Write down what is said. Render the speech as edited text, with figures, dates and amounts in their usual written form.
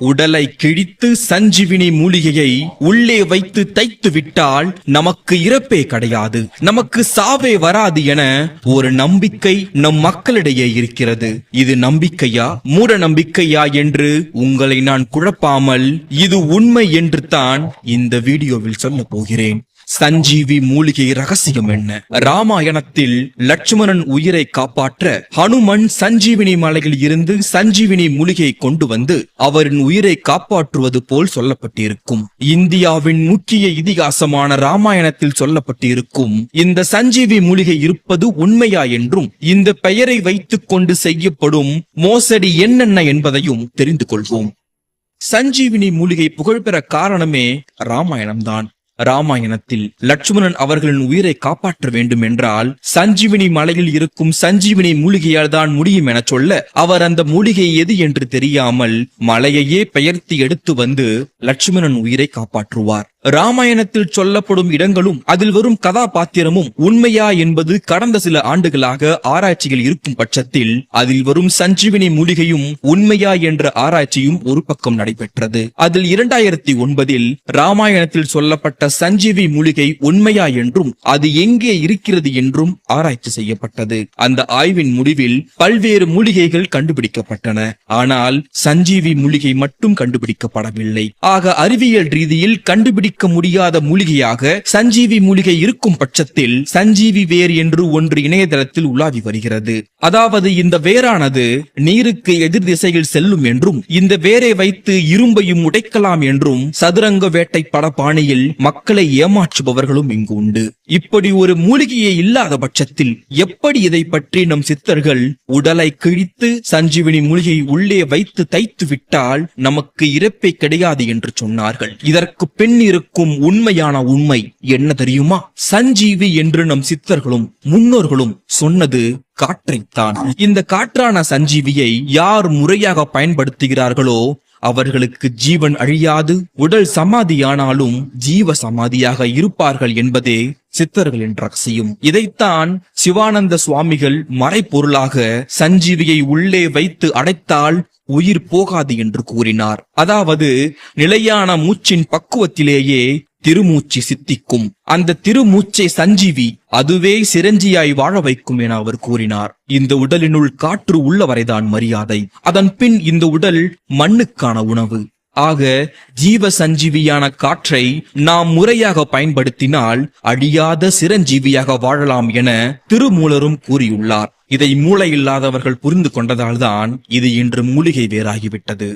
உடலை கிழித்து சஞ்சீவினி மூலிகையை உள்ளே வைத்து தைத்து விட்டால் நமக்கு இறப்பே கிடையாது, நமக்கு சாவே வராது என ஒரு நம்பிக்கை நம் மக்களிடையே இருக்கிறது. இது நம்பிக்கையா மூட நம்பிக்கையா என்று உங்களை நான் குழப்பாமல் இது உண்மை என்று தான் இந்த வீடியோவில் சொல்ல போகிறேன். சஞ்சீவி மூலிகை ரகசியம் என்ன? ராமாயணத்தில் லட்சுமணன் உயிரை காப்பாற்ற ஹனுமன் சஞ்சீவினி மலையில் இருந்து சஞ்சீவினி மூலிகையை கொண்டு வந்து அவரின் உயிரை காப்பாற்றுவது போல் சொல்லப்பட்டிருக்கும். இந்தியாவின் முக்கிய இதிகாசமான ராமாயணத்தில் சொல்லப்பட்டிருக்கும் இந்த சஞ்சீவி மூலிகை இருப்பது உண்மையா என்றும் இந்த பெயரை வைத்துக் கொண்டு செய்யப்படும் மோசடி என்னென்ன என்பதையும் தெரிந்து கொள்வோம். சஞ்சீவினி மூலிகை புகழ்பெற காரணமே ராமாயணம்தான். ராமாயணத்தில் லட்சுமணன் அவர்களின் உயிரை காப்பாற்ற வேண்டும் என்றால் சஞ்சீவினி மலையில் இருக்கும் சஞ்சீவினி மூலிகையால் தான் முடியும் என சொல்ல, அவர் அந்த மூலிகை எது என்று தெரியாமல் மலையையே பெயர்த்தி எடுத்து வந்து லட்சுமணன் உயிரை காப்பாற்றுவார். ராமாயணத்தில் சொல்லப்படும் இடங்களும் அதில் வரும் கதாபாத்திரமும் உண்மையா என்பது கடந்த சில ஆண்டுகளாக ஆராய்ச்சிகள் இருக்கும் பட்சத்தில் அதில் வரும் சஞ்சீவினி மூலிகையும் உண்மையா என்ற ஆராய்ச்சியும் ஒரு பக்கம் நடைபெற்றது. அதில் 2009 ராமாயணத்தில் சொல்லப்பட்ட சஞ்சீவி மூலிகை உண்மையா என்றும் அது எங்கே இருக்கிறது என்றும் ஆராய்ச்சி செய்யப்பட்டது. அந்த ஆய்வின் முடிவில் பல்வேறு மூலிகைகள் கண்டுபிடிக்கப்பட்டன. ஆனால் சஞ்சீவி மூலிகை மட்டும் கண்டுபிடிக்கப்படவில்லை. ஆக அறிவியல் ரீதியில் கண்டுபிடிக்க முடியாத மூலிகையாக சஞ்சீவி மூலிகை இருக்கும் பட்சத்தில் சஞ்சீவி வேர் என்று ஒன்று இணையதளத்தில் உலாவி வருகிறது. அதாவது இந்த வேரானது நீருக்கு எதிர் திசையில் செல்லும் என்றும் இந்த வேரை வைத்து இரும்பையும் உடைக்கலாம் என்றும் சதுரங்க வேட்டை படப்பாணியில் மக்களை ஏமாற்றுபவர்களும் இங்கு உண்டு. இப்படி ஒரு மூலிகையே இல்லாத பட்சத்தில் எப்படி இதை பற்றி நம் சித்தர்கள் உடலை கிழித்து சஞ்சீவினி மூலிகை உள்ளே வைத்து தைத்து விட்டால் நமக்கு இறப்பே கிடையாது என்று சொன்னார்கள். இதற்கு பின் இருக்கும் உண்மையான உண்மை என்ன தெரியுமா? சஞ்சீவி என்று நம் சித்தர்களும் முன்னோர்களும் சொன்னது காற்றைத்தான். இந்த காற்றான சஞ்சீவியை யார் முறையாக பயன்படுத்துகிறார்களோ அவர்களுக்கு ஜீவன் அழியாது, உடல் சமாதியானாலும் ஜீவ சமாதியாக இருப்பார்கள் என்பதே சித்தர்களின் ரகசியம். இதைத்தான் சிவானந்த சுவாமிகள் மறைப்பொருளாக சஞ்சீவியை உள்ளே வைத்து அடைத்தால் உயிர் போகாது என்று கூறினார். அதாவது நிலையான மூச்சின் பக்குவத்திலேயே திருமூச்சு சித்திக்கும். அந்த திருமூச்சை சஞ்சீவி அதுவே சிரஞ்சியாய் வாழ வைக்கும் என அவர் கூறினார். இந்த உடலினுள் காற்று உள்ளவரைதான் மரியாதை. அதன் பின் இந்த உடல் மண்ணுக்கான உணவு. ஆக ஜீவ சஞ்சீவியான காற்றை நாம் முறையாக பயன்படுத்தினால் அழியாத சிரஞ்சீவியாக வாழலாம் என திருமூலரும் கூறியுள்ளார். இதை மூளை இல்லாதவர்கள் புரிந்து கொண்டதால்தான் இது இன்று மூலிகை வேறாகிவிட்டது.